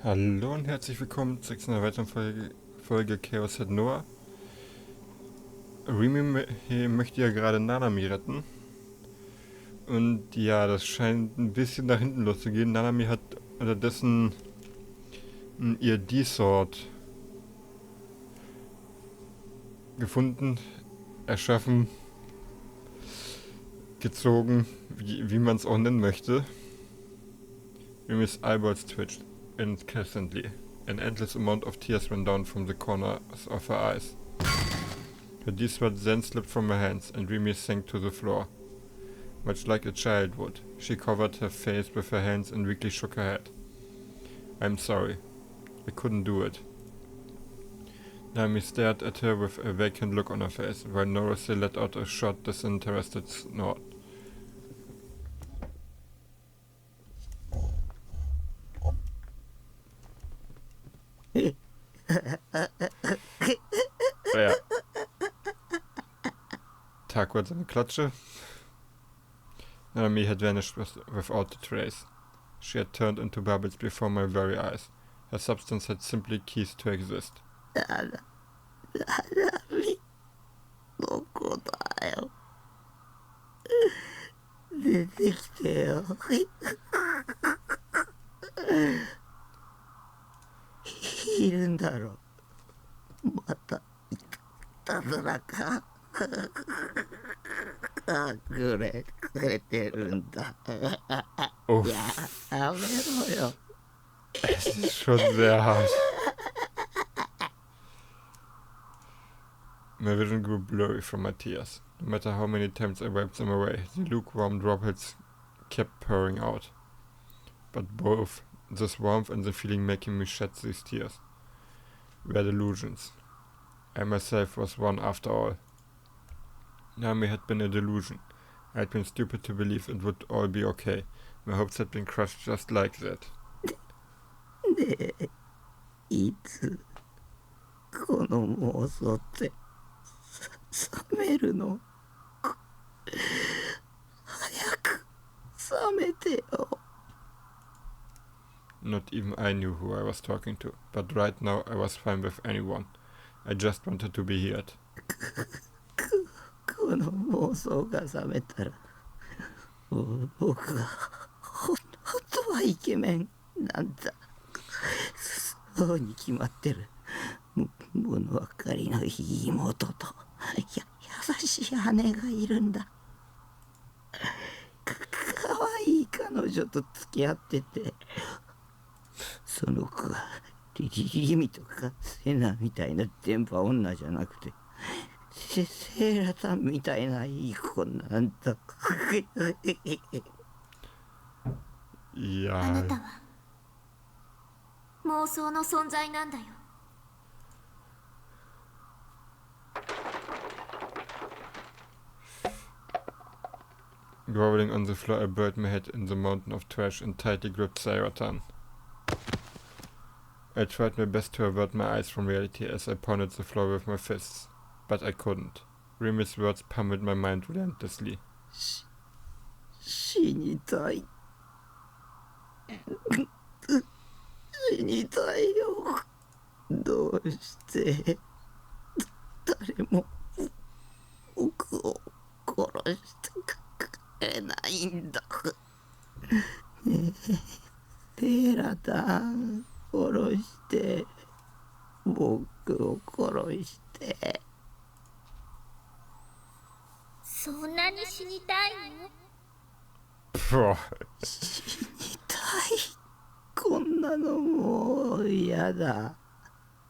Hallo und herzlich willkommen zu einer weiteren Folge Chäos hat Noah. Rimi möchte ja gerade Nanami retten. Und ja, das scheint ein bisschen nach hinten loszugehen. Nanami hat unterdessen ihr D-Sword gefunden, erschaffen, gezogen, wie man es auch nennen möchte. Rimi's eyeballs twitched incessantly. An endless amount of tears ran down from the corners of her eyes. Her D-sword then slipped from her hands, and Rimi sank to the floor. Much like a child would, she covered her face with her hands and weakly shook her head. I'm sorry. I couldn't do it. Naomi stared at her with a vacant look on her face, while Norose let out a short, disinterested snort. Ja. Tag wurde seine Klatsche. Naomi had vanished without a trace. She had turned into bubbles before my very eyes. Her substance had simply ceased to exist. どこだよ。出てきてよ。いるんだろ。また、いたずらか。隠れてるんだ。Oh. やめろよ。Es ist schon sehr hart. My vision grew blurry from my tears. No matter how many times I wiped them away, the lukewarm droplets kept pouring out. But both this warmth and the feeling making me shed these tears were delusions. I myself was one after all. Nami had been a delusion. I had been stupid to believe it would all be okay. My hopes had been crushed just like that. で、いつこの妄想って冷めるの？早く冷めてよ。Not even I knew who I was talking to, but right now I was fine with anyone. I just wanted to be heard. この妄想が冷めたら、僕は本当はイケメンなんだ。そうに決まってる。物分かりのいい妹と優しい姉がいるんだ。かわいい彼女と付き合ってて、その子はリミとかセナみたいな電波女じゃなくて、セーラさんみたいないい子なんだ。いやあなたは妄想の存在なんだよ。Groveling on the floor, I buried my head in the mountain of trash and tightly gripped Sairatan. I tried my best to avert my eyes from reality as I pounded the floor with my fists, but I couldn't. Rimi's words pummeled my mind relentlessly. 死にたい。死にたいよ。どうして誰も僕を殺してくれないんだ。セーラタン殺して、僕を殺して。そんなに死にたいの？死にたい。こんなのもう嫌だ。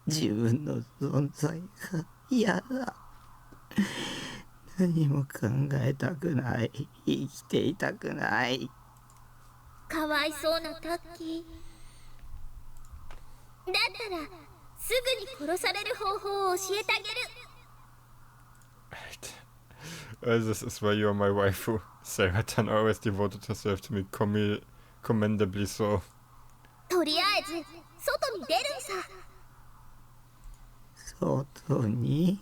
自分の存在が嫌だ。何も考えたくない。生きていたくない。かわいそうなタッキー。だったらすぐに殺される方法を教えてあげる。This is why you're my waifu. Sairatan always devoted herself to me commendably so. とりあえず外に出るんさ。外に？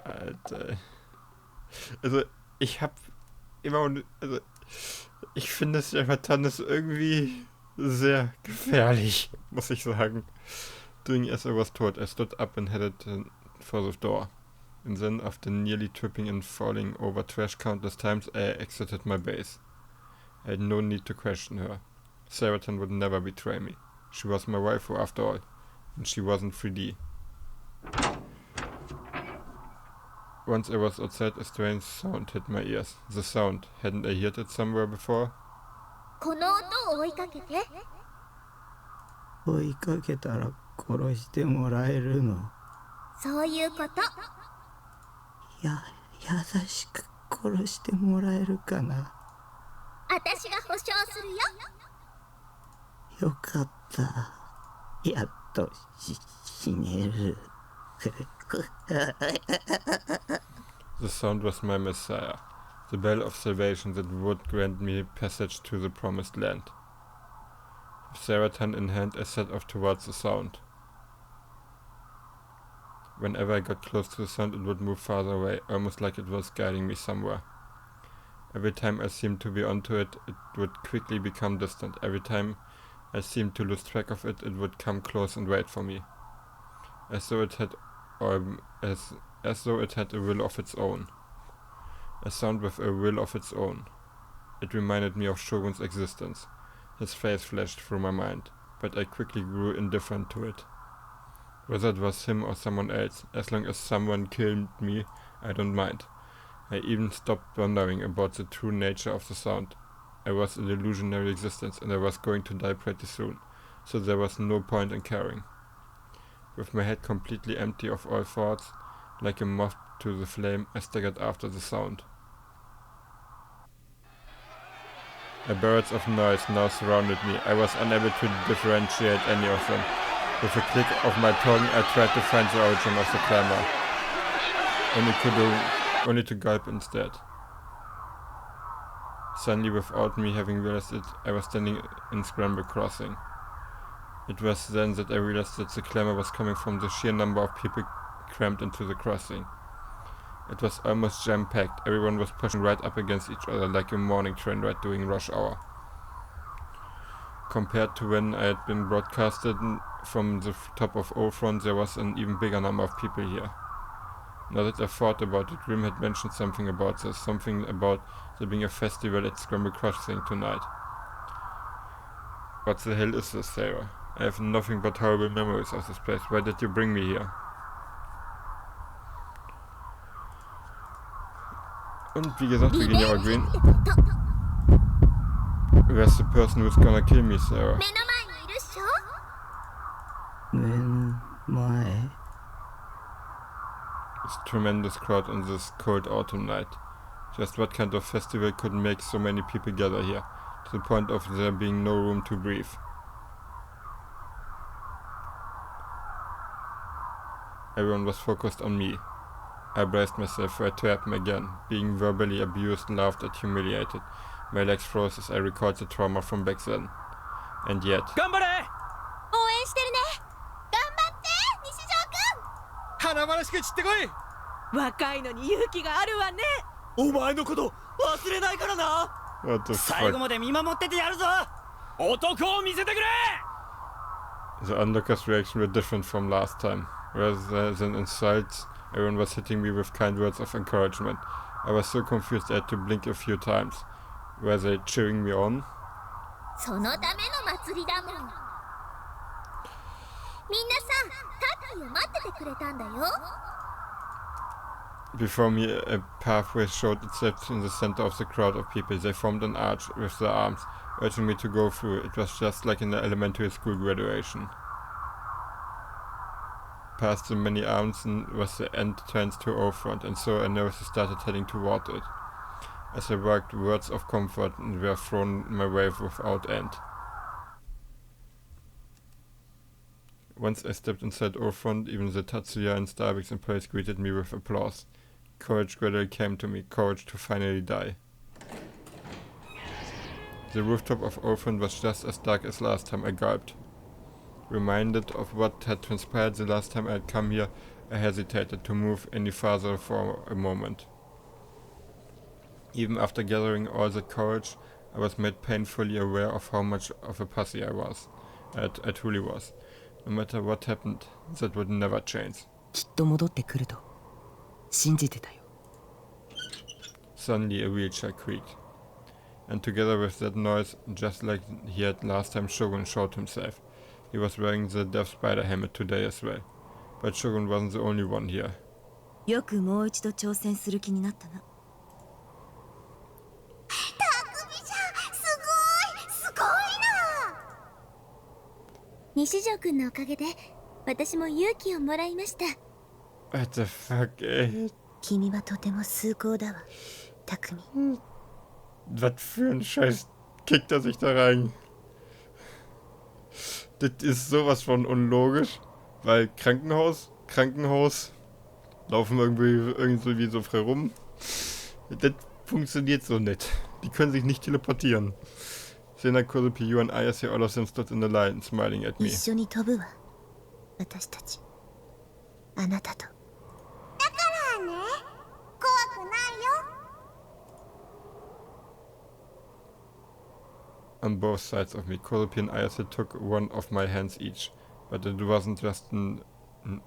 Alter. Also, ich hab immer... Also, ich finde, Sairatan ist irgendwie Sehr gefährlich, muss ich sagen. Doing as I was told, I stood up and headed for the door. And then, after nearly tripping and falling over trash countless times, I exited my base. I had no need to question her. Seraton would never betray me. She was my waifu after all, and she wasn't 3D. Once I was outside, a strange sound hit my ears. The sound. Hadn't I heard it somewhere before? この音を追いかけて。追いかけたら殺してもらえるの。そういうこと。優しく殺してもらえるかな。私が保証するよ。よかった。やっと死ねる。The sound was my messiah, the bell of salvation that would grant me passage to the promised land. With Seraton in hand, I set off towards the sound. Whenever I got close to the sound, it would move farther away, almost like it was guiding me somewhere. Every time I seemed to be onto it, it would quickly become distant. Every time I seemed to lose track of it, it would come close and wait for me. As though it had a will of its own. A sound with a will of its own. It reminded me of Shogun's existence. His face flashed through my mind, but I quickly grew indifferent to it. Whether it was him or someone else, as long as someone killed me, I don't mind. I even stopped wondering about the true nature of the sound. I was an illusionary existence and I was going to die pretty soon, so there was no point in caring. With my head completely empty of all thoughts, like a moth to the flame, I staggered after the sound. A barrage of noise now surrounded me. I was unable to differentiate any of them. With a click of my tongue, I tried to find the origin of the clamor, only to gulp instead. Suddenly, without me having realized it, I was standing in Scramble Crossing. It was then that I realized that the clamor was coming from the sheer number of people crammed into the crossing. It was almost jam-packed. Everyone was pushing right up against each other like a morning train ride during rush hour. Compared to when I had been broadcasted from the top of Front, there was an even bigger number of people here. Now that I thought about it, Grim had mentioned something about this, something about there being a festival at Scramble Crossing tonight. What the hell is this, Sarah? I have nothing but horrible memories of this place. Why did you bring me here? Und wie gesagt, wir gehen ja auch green. Where's the person who's gonna kill me, Sarah? 目の前にいるっしょ。目の前。 This tremendous crowd on this cold autumn night. Just what kind of festival could make so many people gather here, to the point of there being no room to breathe? Everyone was focused on me. I braced myself for it to happen again, being verbally abused, laughed at, humiliated. My legs froze as I recalled the trauma from back then. And yet... 頑張れ。応援してるね。頑張って、西条くん。華々しく散ってこい。若いのに勇気があるわね。お前のこと忘れないからな。 What the 最後 fuck? まで見守っててやるぞ。男を見せてくれ。 The onlookers' reaction were different from last time. Rather than insults, everyone was hitting me with kind words of encouragement. I was so confused I had to blink a few times. Were they cheering me on? そのための祭りだもん。みんなさ、タッキーを待っててくれたんだよ。Before me, a pathway showed itself in the center of the crowd of people. They formed an arch with their arms, urging me to go through. It was just like in the elementary school graduation. Past the many arms was the entrance to Front, and so I nervously started heading toward it. As I walked, words of comfort were thrown my way without end. Once I stepped inside Front, even the Tatsuya and Starbucks employees greeted me with applause. Courage gradually came to me, courage to finally die. The rooftop of Front was just as dark as last time. I gulped. Reminded of what had transpired the last time I had come here, I hesitated to move any farther for a moment. Even after gathering all the courage, I was made painfully aware of how much of a pussy I was. I truly was. No matter what happened, that would never change. きっと戻ってくると信じてたよ。 Suddenly a wheelchair creaked. And together with that noise, just like he had last time Shogun showed himself, he was wearing the Death Spider helmet today as well. But Shogun wasn't the only one here. よくもう一度挑戦する気になったな。すごいな。西条くんのおかげで私も勇気をもらいました。 What the fuck, ey? 君はとても崇高だわ、匠。 Was für ein Scheiß kickt er sich da rein? Das ist sowas von unlogisch, weil Krankenhaus, laufen irgendwie so frei rum. Das funktioniert so nicht. Die können sich nicht teleportieren. Sena, Kosopi, you and I see all of them stood in the line, smiling at me. 一緒に飛ぶわ、私たち。あなたと。だからね、怖くないよ。 On both sides of me, Kosopi and Ayase took one of my hands each. But it wasn't just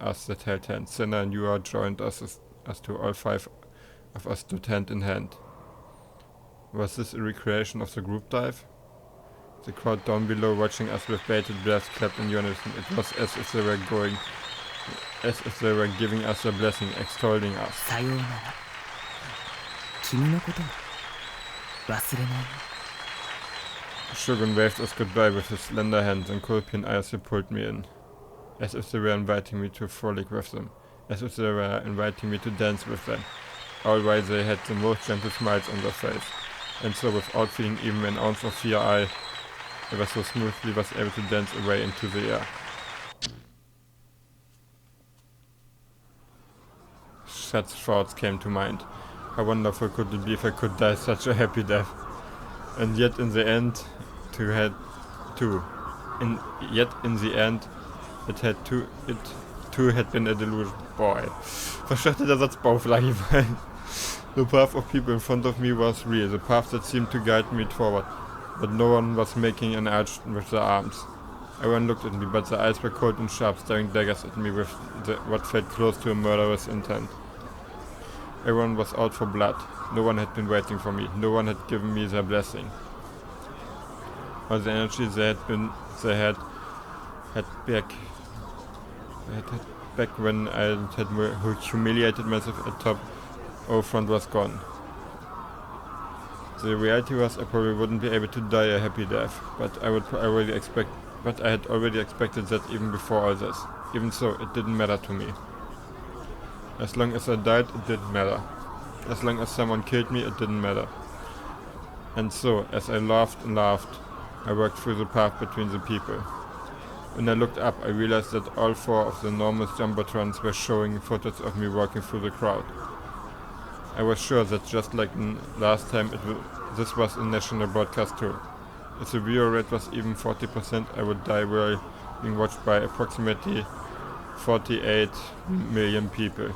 us that held hands. Senna and Yua joined us two. All 5 of us stood hand in hand. Was this a recreation of the group dive? The crowd down below watching us with bated breath clapped in unison. It was as if they were giving us a blessing, extolling us. さようなら。君のことも忘れないよ。 Shogun waved us goodbye with his slender hand, and Kosopi and Ayase pulled me in. As if they were inviting me to frolic with them. As if they were inviting me to dance with them. All while they had the most gentle smiles on their face. And so without feeling even an ounce of fear, I ever so smoothly was able to dance away into the air. Such thoughts came to mind. How wonderful could it be if I could die such a happy death? And yet in the end, it too had been a delusion. Boy. Verstanden der Satz Bauflagge fallen. The path of people in front of me was real, the path that seemed to guide me forward, but no one was making an arch with their arms. Everyone looked at me, but their eyes were cold and sharp, staring daggers at me with what felt close to a murderous intent. Everyone was out for blood. No one had been waiting for me. No one had given me their blessing. All the energy they had back when I had humiliated myself at top front was gone. The reality was I probably wouldn't be able to die a happy death, but I had already expected that even before all this. Even so, it didn't matter to me. As long as I died, it didn't matter. As long as someone killed me, it didn't matter. And so, as I laughed and laughed, I worked through the path between the people. When I looked up, I realized that all 4 of the enormous jumbotrons were showing footage of me walking through the crowd. I was sure that just like last time, this was a national broadcast too. If the viewer rate was even 40%, I would die while being watched by approximately 48 million people.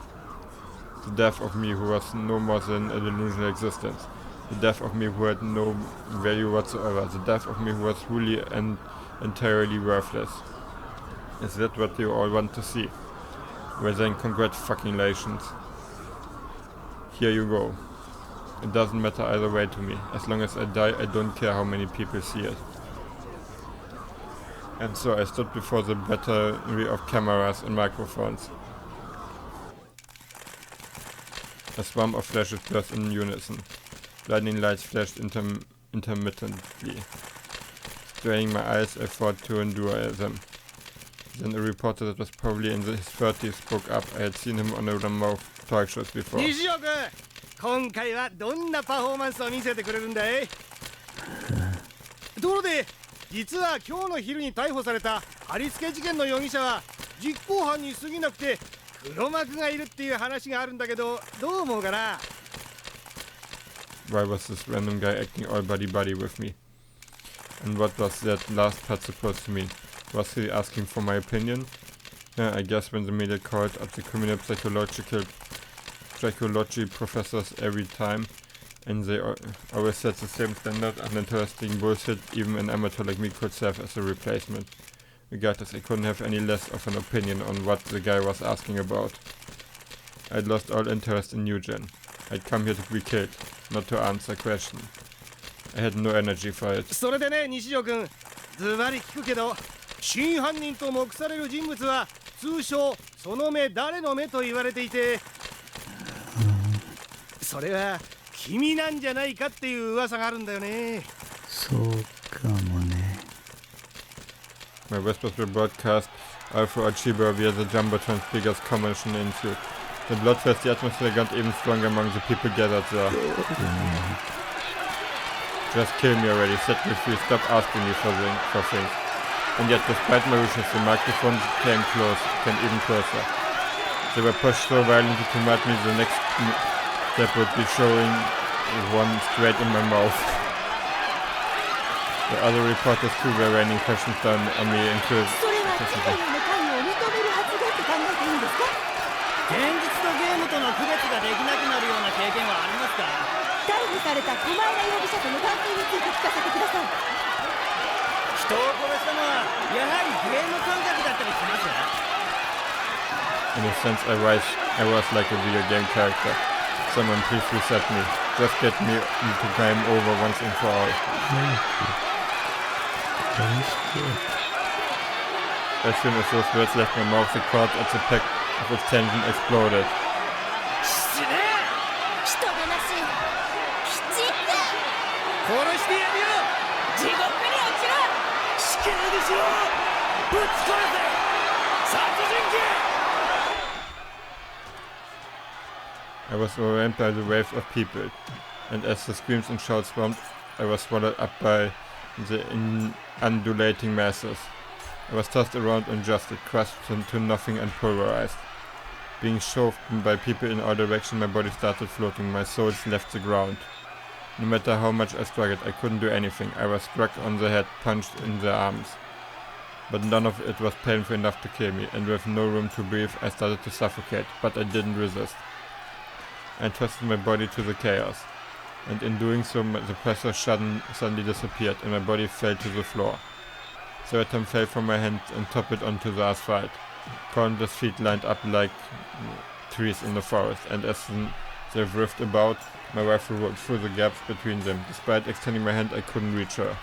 The death of me who was no more than a delusional existence. The death of me who had no value whatsoever. The death of me who was truly and entirely worthless. Is that what you all want to see? Well then, congratulations. Here you go. It doesn't matter either way to me. As long as I die, I don't care how many people see it. And so I stood before the battery of cameras and microphones. A swarm of flashes burst in unison. Blinding lights flashed intermittently. Straining my eyes, I fought to endure them. Then a reporter that was probably in his 30s spoke up. I had seen him on a number of talk shows before. 西尾君、今回はどんなパフォーマンスを見せてくれるんだい？ところで、実は今日の昼に逮捕された貼り付け事件の容疑者は実行犯に過ぎなくて黒幕がいるっていう話があるんだけど、どう思うかな？ Why was this random guy acting all buddy-buddy with me? And what was that last part supposed to mean? Was he asking for my opinion? I guess when the media called up the criminal psychology professors every time And they always set the same standard, uninteresting bullshit. Even an amateur like me could serve as a replacement. Regardless, I couldn't have any less of an opinion on what the guy was asking about. I'd lost all interest in Eugen. I'd come here to be killed, not to answer questions. I had no energy for it. それでね、西条君、ズバリ聞くけど、真犯人と目される人物は通称その目誰の目と言われていて、それは君なんじゃないかっていう噂があるんだよね。そうかもね。My whispers were broadcast all throughout Shibuya via the Jumbotron speakers commotion ensued. The bloodthirsty atmosphere got even stronger among the people gathered there. Just kill me already, set me free, stop asking me for things. And yet, despite my wishes, the microphone came even closer. They were pushed so violently to melt me, the next step would be showing one straight in my mouth. The other reporters too were raining questions down on me, including... 現実とゲームとの区別ができなくなるような経験はありますか？逮捕された狛江容疑者との関係について聞かせてください。人を殺したのはやはりゲーム感覚だったりします？ In a sense, I was like a video game character. Someone please reset me. Just get me to game over once and for all. As soon as those words left my mouth, the cords at the pack of its tension exploded. 死ね！人でなし！きちって！殺してやるよ！地獄に落ちろ！死刑にしろ！ぶち殺せ！殺人鬼！ I was overwhelmed by the waves of people, and as the screams and shouts swarmed, I was swallowed up by the undulating masses. I was tossed around and adjusted, crushed into nothing and pulverized. Being shoved by people in all directions, my body started floating, my soul left the ground. No matter how much I struggled, I couldn't do anything. I was struck on the head, punched in the arms. But none of it was painful enough to kill me, and with no room to breathe, I started to suffocate, but I didn't resist. I entrusted my body to the chaos, and in doing so, the pressure suddenly disappeared, and my body fell to the floor. The atom fell from my hand and toppled onto the asphalt. Countless feet lined up like trees in the forest, and as they writhed about, my rifle rolled through the gaps between them. Despite extending my hand, I couldn't reach her.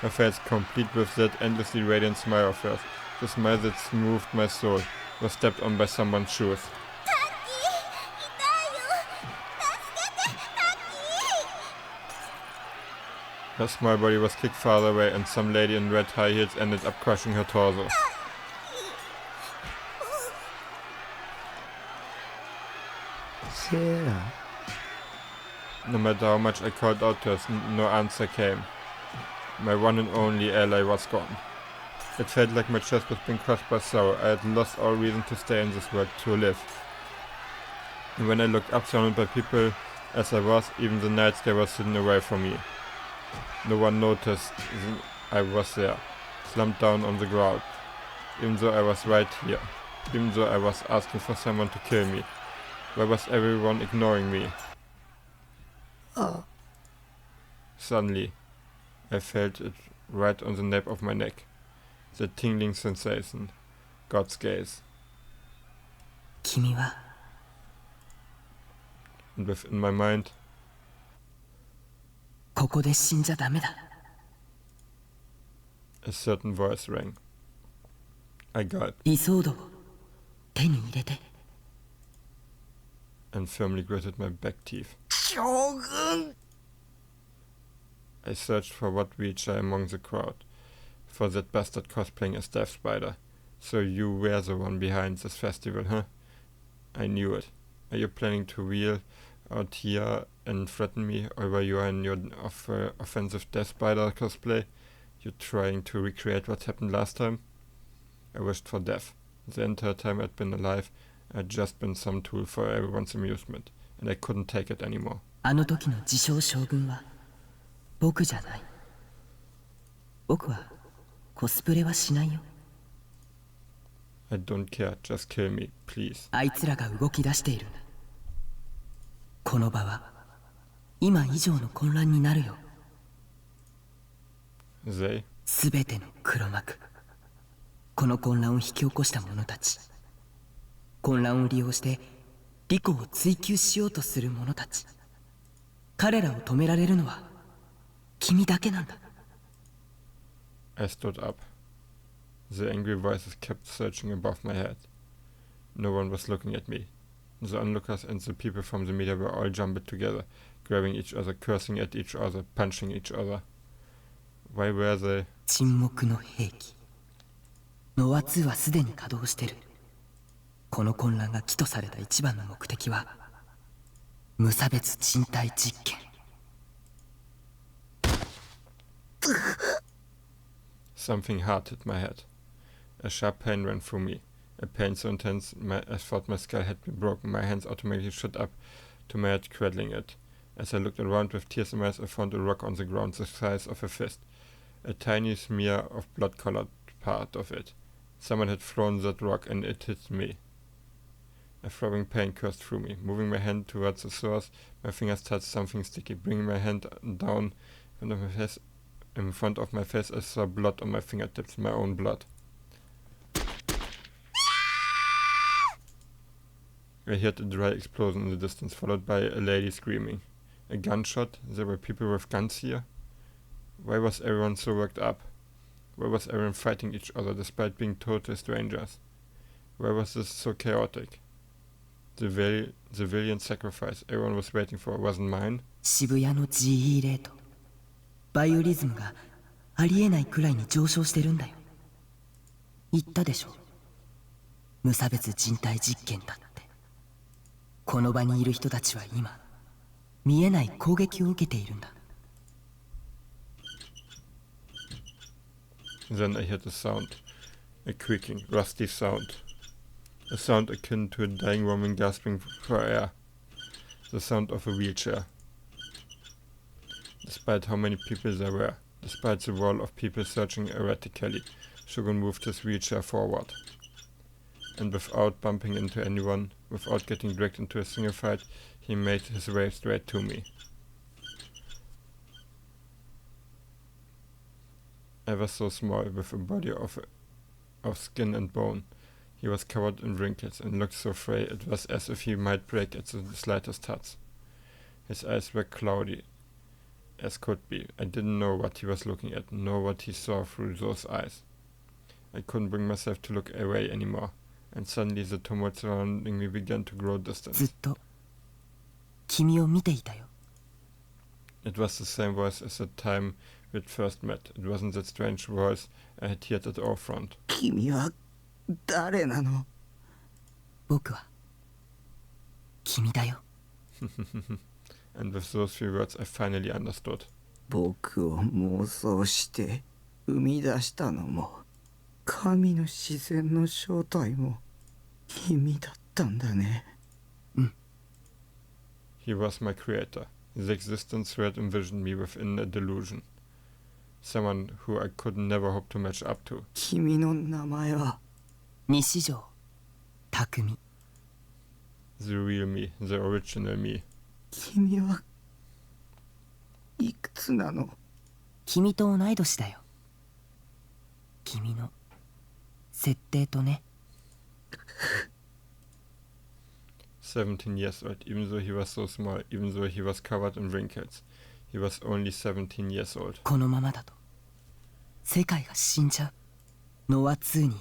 Her face, complete with that endlessly radiant smile of hers, the smile that smoothed my soul, was stepped on by someone's shoes. Her small body was kicked farther away, and some lady in red high heels ended up crushing her torso. Sarah. No matter how much I called out to her, no answer came. My one and only ally was gone. It felt like my chest was being crushed by sorrow. I had lost all reason to stay in this world, to live. And when I looked up, surrounded by people as I was, even the night sky was hidden away from me. No one noticed I was there, slumped down on the ground, even though I was right here, even though I was asking for someone to kill me. Why was everyone ignoring me? Suddenly, I felt it right on the nape of my neck, the tingling sensation, God's gaze. 君は And within my mind, ここで死んじゃダメだ。 a certain voice rang. I gulped イソードを手に入れて。 and firmly gritted my back teeth. 将軍 I searched for what reach I among the crowd, for that bastard cosplaying as Death Spider. So you were the one behind this festival, huh? I knew it. Are you planning to wheel out here and threaten me, or were you in your offensive Death Spider cosplay? You trying to recreate what happened last time? I wished for death. The entire time I'd been alive, I'd just been some tool for everyone's amusement, and I couldn't take it anymore. あの時の自称将軍は僕じゃない。僕はコスプレはしないよ。 I don't care, just kill me, please. あいつらが動き出しているんだ。この場は今以上の混乱になるよ。 They? すべての黒幕、この混乱を引き起こした者たち、混乱を利用して利己を追求しようとする者たち、彼らを止められるのは君だけなんだ。 I stood up. The angry voices kept searching above my head. No one was looking at me. The onlookers and the people from the media were all jumbled together, grabbing each other, cursing at each other, punching each other. Why were they? 沈黙の兵器ノア2はすでに稼働してる。この混乱が起とされた一番の目的は無差別人体実験。 Something hard hit my head. A sharp pain ran through me. A pain so intense I thought my skull had been broken. My hands automatically shot up to my head, cradling it. As I looked around with tears in my eyes, I found a rock on the ground the size of a fist. A tiny smear of blood-colored part of it. Someone had thrown that rock and it hit me. A throbbing pain coursed through me. Moving my hand towards the source, my fingers touched something sticky. Bringing my hand down in front of my face, I saw blood on my fingertips, my own blood. I heard a dry explosion in the distance, followed by a lady screaming. A gunshot? There were people with guns here? Why was everyone so worked up? Why was everyone fighting each other despite being total strangers? Why was this so chaotic? The valiant sacrifice everyone was waiting for wasn't mine? 渋谷の GE レート、バイオリズムがありえないくらいに上昇してるんだよ。言ったでしょ、無差別人体実験だって。この場にいる人たちは今見えない攻撃を受けているんだ。 Then I heard a sound, a creaking, rusty sound. A sound akin to a dying woman gasping for air. The sound of a wheelchair. Despite how many people there were, despite the wall of people searching erratically, Shogun moved his wheelchair forward. And without bumping into anyone, without getting dragged into a single fight, he made his way straight to me. Ever so small, with a body of skin and bone, he was covered in wrinkles and looked so frail it was as if he might break at the slightest touch. His eyes were cloudy, as could be. I didn't know what he was looking at, nor what he saw through those eyes. I couldn't bring myself to look away anymore, and suddenly the tumult surrounding me began to grow distant. ずっと君を見ていたよ。 It was the same voice as the time we'd first met. It wasn't that strange voice I had heard at our front. 君は誰なの？僕は君だよ。 And with those few words I finally understood. 僕を妄想して生み出したのも神の自然の正体も君だったんだね。He was my creator. His existence had envisioned me within a delusion. Someone who I could never hope to match up to. 君の名前は？西条匠。 The real me, the original me. 君はいくつなの？君と同い年だよ。君の設定とね。17 years old, even though he was so small, even though he was covered in wrinkles. He was only 17 years old. このままだと世界が死んじゃう。ノア2に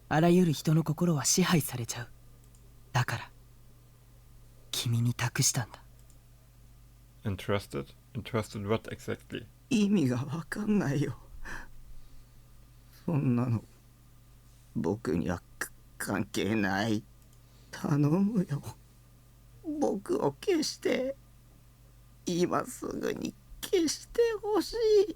あらゆる人の心は支配されちゃう。だから君に託したんだ。 Entrusted? Entrusted what exactly? 意味がわかんないよ。そんなの僕には関係ない。頼むよ。僕を消して。今すぐに消してほしい。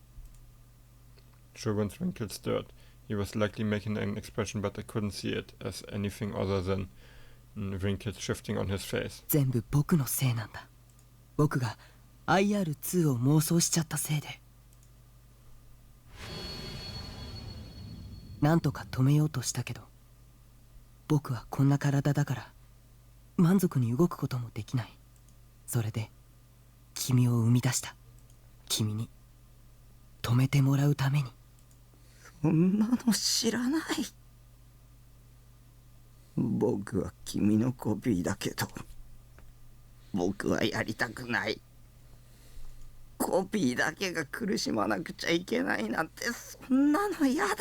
Shogun's wrinkles stirred. He was likely making an expression, but I couldn't see it as anything other than wrinkles shifting on his face. 全部僕のせいなんだ。僕が IR2 を妄想しちゃったせいで。なんとか止めようとしたけど、僕はこんな体だから満足に動くこともできない。それで君を生み出した。君に止めてもらうために。そんなの知らない。僕は君のコピーだけど、僕はやりたくない。コピーだけが苦しまなくちゃいけないなんて、そんなの嫌だ。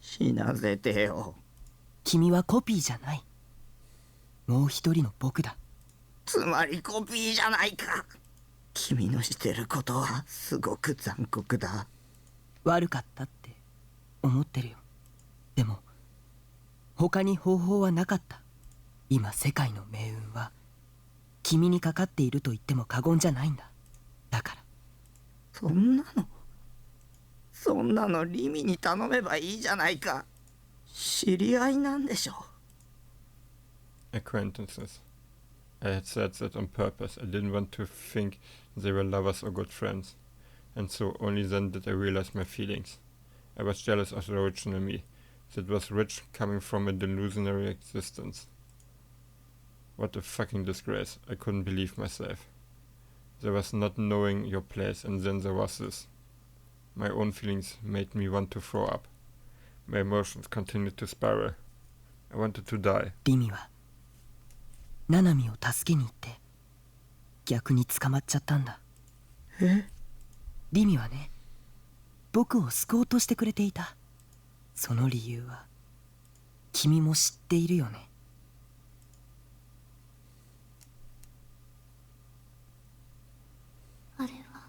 死なせてよ。君はコピーじゃない。もう一人の僕だ。つまりコピーじゃないか。君のしてることはすごく残酷だ。悪かったって思ってるよ。でも他に方法はなかった。今世界の命運は君にかかっていると言っても過言じゃないんだ。だからそんなのリミに頼めばいいじゃないか。知り合いなんでしょ。Acquaintances. I had said that on purpose. I didn't want to think they were lovers or good friends. And so only then did I realize my feelings. I was jealous of the original me, that was rich, coming from a delusionary existence. What a fucking disgrace. I couldn't believe myself. There was not knowing your place, and then there was this. My own feelings made me want to throw up. My emotions continued to spiral. I wanted to die. リミはナナミを助けに行って逆に捕まっちゃったんだ。リミはね、僕を救おうとしてくれていた。その理由は君も知っているよね。あれは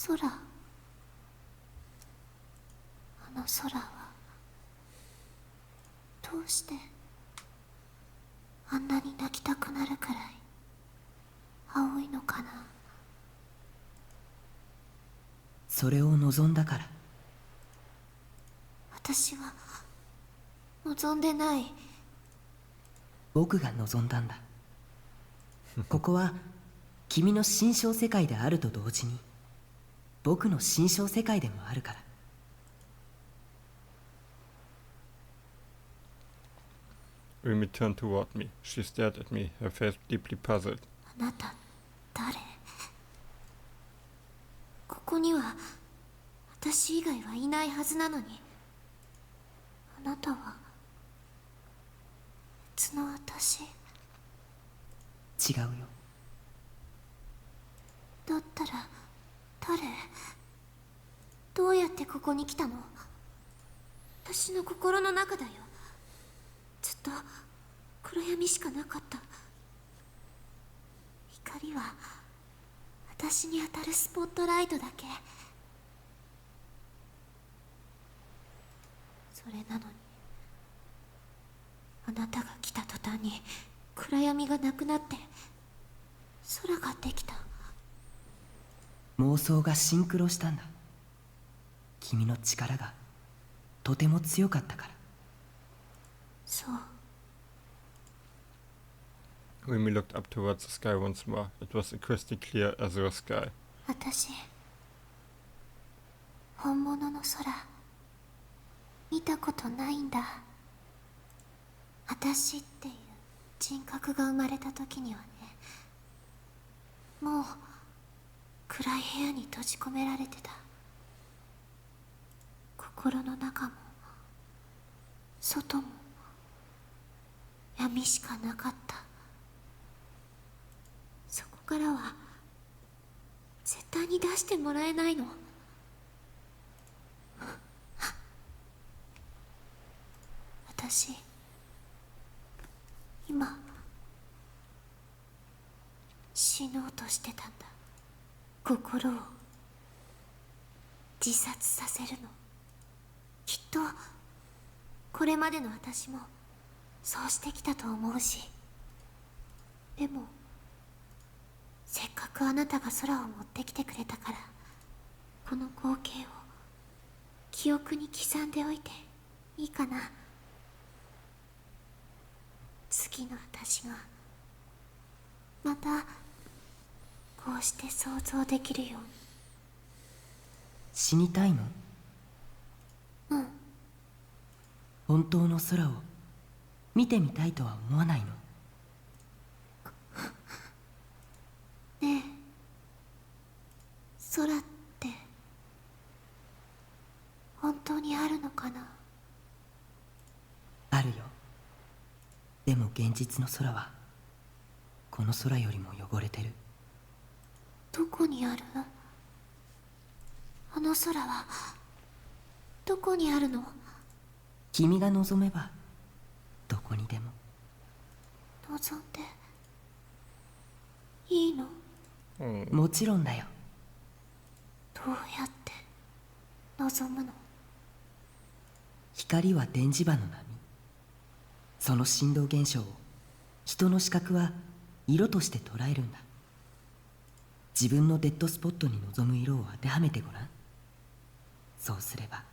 空。あの空はどうしてあんなに泣きたくなるくらい青いのかな。それを望んだから。私は望んでない。僕が望んだんだ。ここは君の心象世界であると同時に僕の心象世界でもあるから。Rumi turned toward me. She stared at me, her face deeply puzzled. あなた誰？ここには私以外はいないはずなのに、あなたは別の私。違うよ。だったら誰？どうやってここに来たの？私の心の中だよ。ずっと暗闇しかなかった。光は私に当たるスポットライトだけ。それなのにあなたが来た途端に暗闇がなくなって空ができた。妄想がシンクロしたんだ。君の力がとても強かったから。そう。Rumi looked up towards the sky once more. It was a crystal clear azure sky. 私、本物の空見たことないんだ。私っていう人格が生まれた時にはね、もう暗い部屋に閉じ込められてた。心の中も外も闇しかなかった。そこからは絶対に出してもらえないの。私今死のうとしてたんだ。心を自殺させるの。きっとこれまでの私もそうしてきたと思うし、でもせっかくあなたが空を持ってきてくれたから、この光景を記憶に刻んでおいていいかな。次の私がまたこうして想像できるように。死にたいの？うん。本当の空を見てみたいとは思わないの？空って本当にあるのかな。あるよ。でも現実の空はこの空よりも汚れてる。どこにある？あの空はどこにあるの？君が望めばどこにでも。望んでいいの？もちろんだよ。どうやって望むの？光は電磁場の波。その振動現象を人の視覚は色として捉えるんだ。自分のデッドスポットに望む色を当てはめてごらん。そうすれば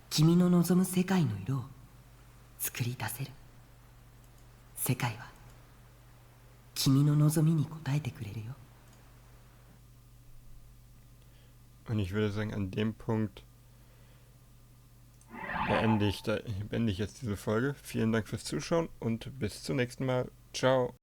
君の望む世界の色を作り出せる。世界は君の望みに応えてくれるよ。Und ich würde sagen, an dem Punkt beende ich jetzt diese Folge. Vielen Dank fürs Zuschauen und bis zum nächsten Mal. Ciao.